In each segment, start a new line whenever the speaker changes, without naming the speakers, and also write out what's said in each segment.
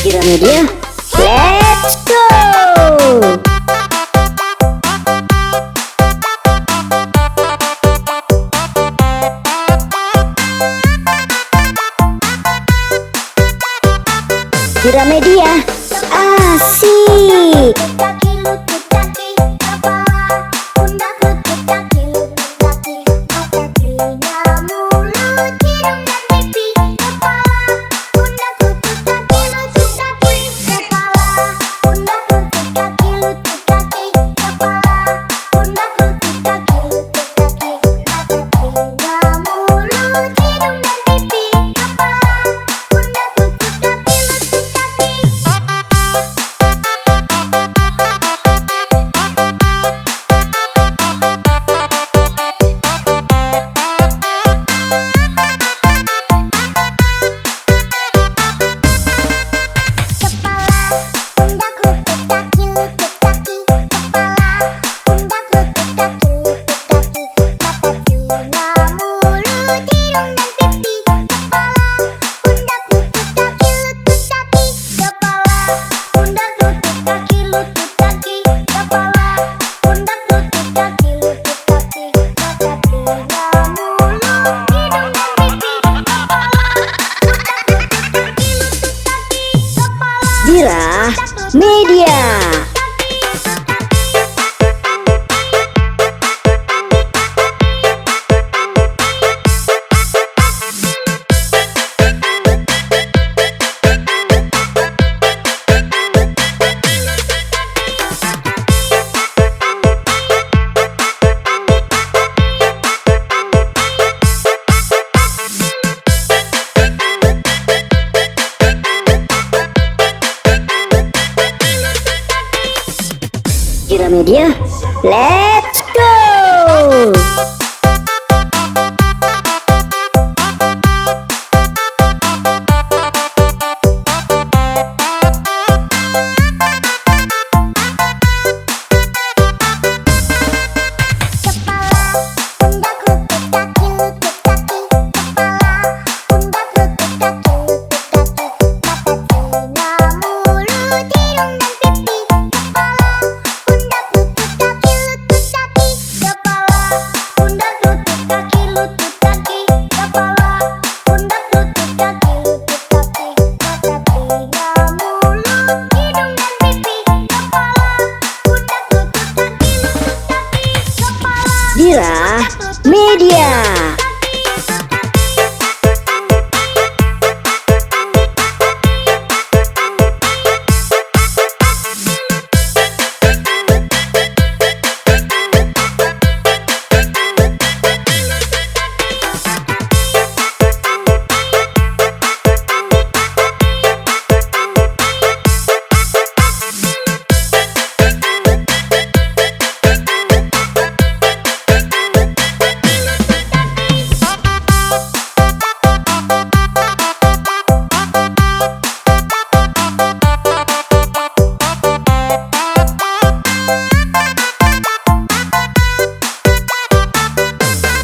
Kira media, let's go. Kira media, asik.
Kaki lutut kaki kepala pundak lutut kaki lutut kaki mata telinga mulut hidung dan pipi kepala pundak lutut kaki lutut kaki kepala pundak lutut kaki lutut kaki kepala pundak lutut kaki lutut kaki mata telinga mulut hidung dan pipi kepala pundak lutut kaki lutut kaki.
Kira media. Kira media, let's go. Kira media.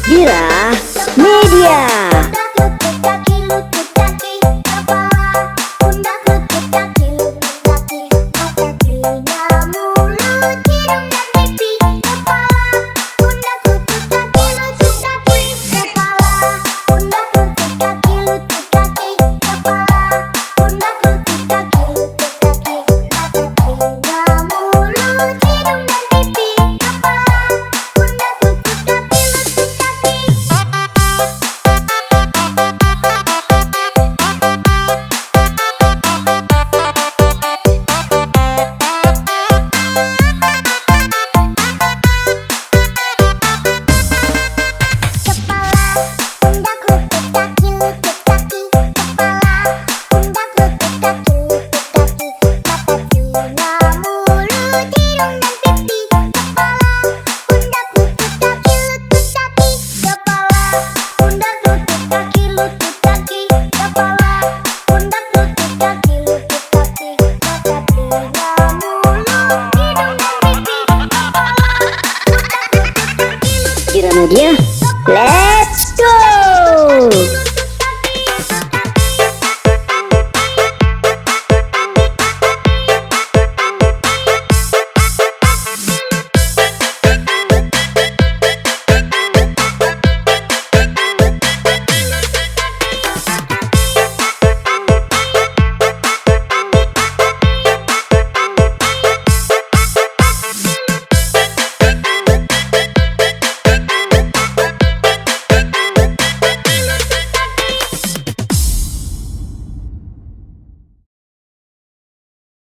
Kira media. Kira media,